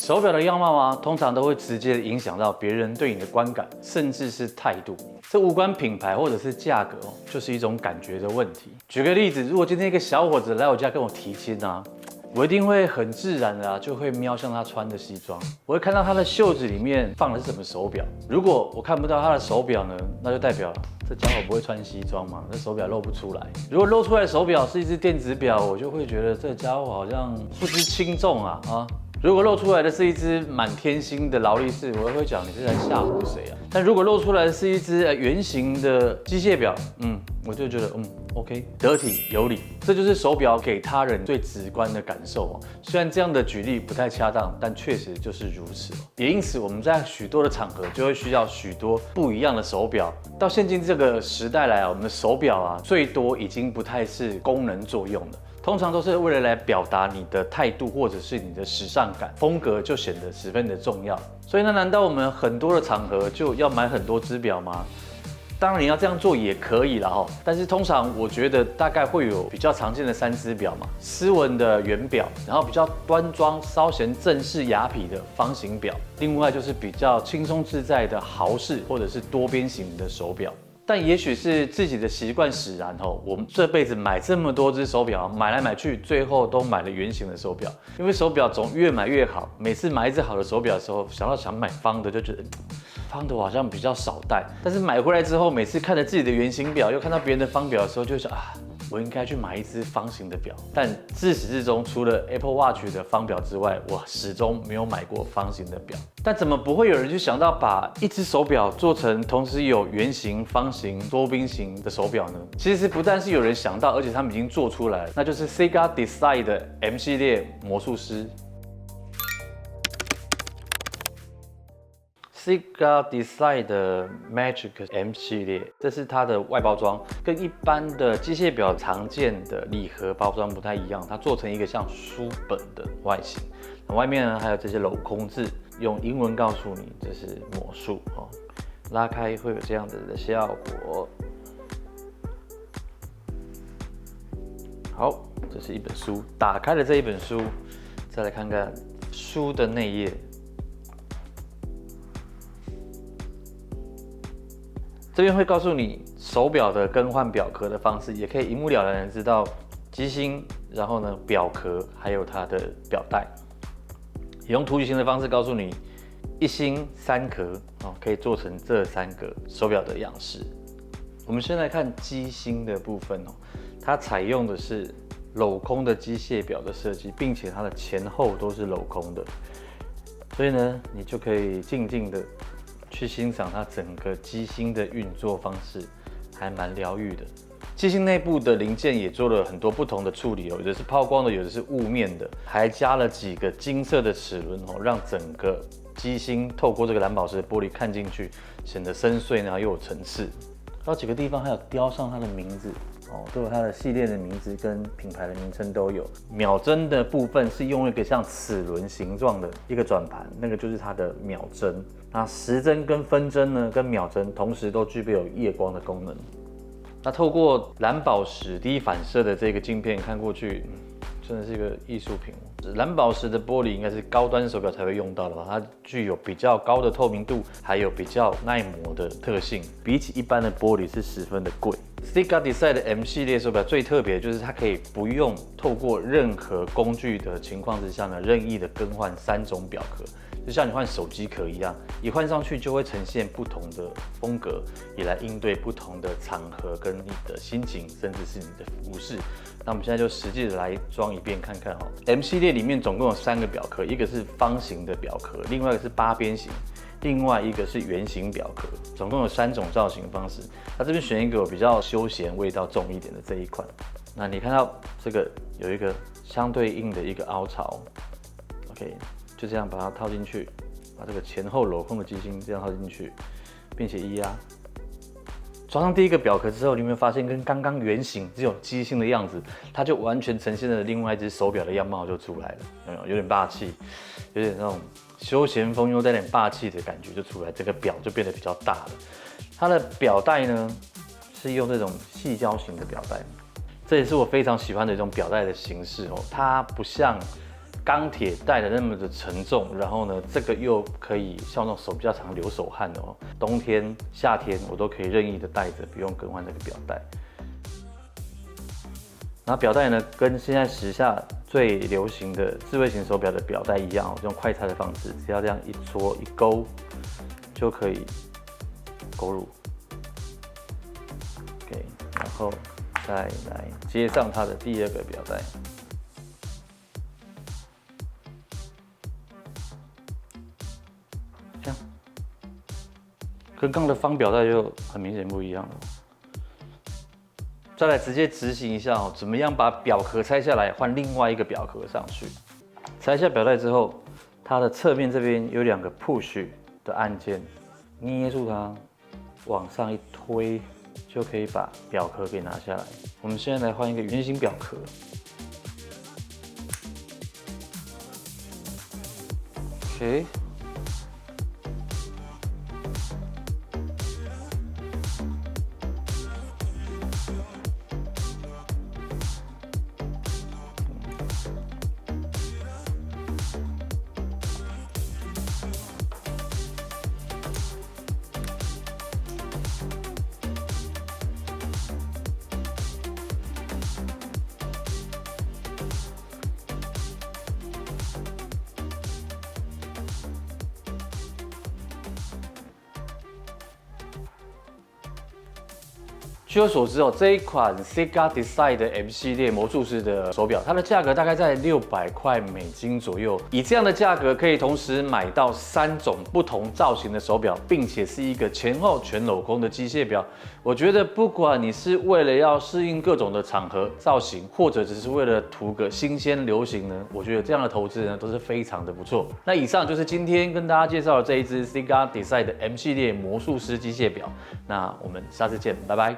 手表的样貌啊，通常都会直接影响到别人对你的观感，甚至是态度。这无关品牌或者是价格哦，就是一种感觉的问题。举个例子，如果今天一个小伙子来我家跟我提亲啊，我一定会很自然的就会瞄向他穿的西装，我会看到他的袖子里面放的是什么手表。如果我看不到他的手表呢，那就代表这家伙不会穿西装嘛，这手表露不出来。如果露出来的手表是一只电子表，我就会觉得这家伙好像不知轻重啊。如果露出来的是一只满天星的劳力士，我会讲你是在吓唬谁啊？但如果露出来的是一只圆形的机械表，我就觉得OK， 得体有理，这就是手表给他人最直观的感受哦。虽然这样的举例不太恰当，但确实就是如此。也因此，我们在许多的场合就会需要许多不一样的手表。到现今这个时代来我们的手表啊，最多已经不太是功能作用了。通常都是为了来表达你的态度或者是你的时尚感，风格就显得十分的重要。所以呢，难道我们很多的场合就要买很多只表吗？当然你要这样做也可以啦哈，但是通常我觉得大概会有比较常见的3只表嘛，斯文的圆表，然后比较端庄稍显正式雅痞的方形表，另外就是比较轻松自在的豪式或者是多边形的手表。但也许是自己的习惯使然吼，我们这辈子买这么多只手表，买来买去，最后都买了圆形的手表。因为手表总越买越好，每次买一只好的手表的时候，想买方的，就觉得方的我好像比较少戴。但是买回来之后，每次看着自己的圆形表，又看到别人的方表的时候，就会想我应该去买一只方形的表。但自始至终，除了 Apple Watch 的方表之外，我始终没有买过方形的表。但怎么不会有人去想到把一只手表做成同时有圆形、方形、多边形的手表呢？其实不但是有人想到，而且他们已经做出来了，那就是 Sega Design 的 M 系列魔术师。Sega Design 的 Magic M 系列，这是它的外包装，跟一般的机械表常见的礼盒包装不太一样，它做成一个像书本的外形，外面呢还有这些镂空字，用英文告诉你这是魔术哦。拉开会有这样子的效果。好，这是一本书，打开了这一本书，再来看看书的内页。这边会告诉你手表的更换表壳的方式，也可以一目了然的知道机芯，然后呢表壳，还有它的表带。也用图形的方式告诉你1芯3壳可以做成这3个手表的样式。我们先来看机芯的部分它采用的是镂空的机械表的设计，并且它的前后都是镂空的，所以呢，你就可以静静的去欣赏它整个机芯的运作方式，还蛮疗愈的。机芯内部的零件也做了很多不同的处理有的是抛光的，有的是雾面的，还加了几个金色的齿轮让整个机芯透过这个蓝宝石的玻璃看进去，显得深邃，然后又有层次。到几个地方还有雕上它的名字都有它的系列的名字跟品牌的名称都有。秒针的部分是用一个像齿轮形状的一个转盘，那个就是它的秒针。那时针跟分针呢，跟秒针同时都具备有夜光的功能。那透过蓝宝石低反射的这个镜片看过去，真的是一个艺术品。蓝宝石的玻璃应该是高端手表才会用到的吧？它具有比较高的透明度，还有比较耐磨的特性，比起一般的玻璃是十分的贵。Sega Design 的 M 系列手表最特别的就是它可以不用透过任何工具的情况之下呢，任意的更换3种表壳，就像你换手机壳一样，一换上去就会呈现不同的风格，也来应对不同的场合跟你的心情，甚至是你的服饰。那我们现在就实际的来装一遍看看M 系列里面总共有3个表壳，一个是方形的表壳，另外一个是8边形，另外一个是圆形表壳，总共有3种造型方式。它这边选一个比较休闲、味道重一点的这一款。那你看到这个有一个相对应的一个凹槽 ，OK， 就这样把它套进去，把这个前后镂空的机芯这样套进去，并且一压。装上第一个表壳之后，你有没有发现跟刚刚圆形只有机芯的样子，它就完全呈现了另外一只手表的样貌就出来了，有点霸气，有点那种休闲风又带点霸气的感觉就出来，这个表就变得比较大了。它的表带呢是用这种细胶型的表带，这也是我非常喜欢的一种表带的形式它不像钢铁带的那么的沉重，然后呢，这个又可以像那种手比较长流手汗的哦，冬天、夏天我都可以任意的戴着，不用更换这个表带。然后表带呢，跟现在时下最流行的智慧型手表的表带一样，用快拆的方式，只要这样一戳一勾，就可以勾入。OK， 然后再来接上它的第二个表带。这样，跟刚刚的方表带就很明显不一样了。再来直接执行一下哦，怎么样把表壳拆下来换另外一个表壳上去？拆下表带之后，它的侧面这边有2个 push 的按键，捏住它，往上一推，就可以把表壳给拿下来。我们现在来换一个圆形表壳。OK。据我所知哦，这一款 Sega Design 的 M 系列魔术师的手表，它的价格大概在600块美金左右。以这样的价格，可以同时买到3种不同造型的手表，并且是一个前后全镂空的机械表。我觉得，不管你是为了要适应各种的场合造型，或者只是为了图个新鲜流行呢，我觉得这样的投资呢都是非常的不错。那以上就是今天跟大家介绍的这一支 Sega Design 的 M 系列魔术师机械表。那我们下次见，拜拜。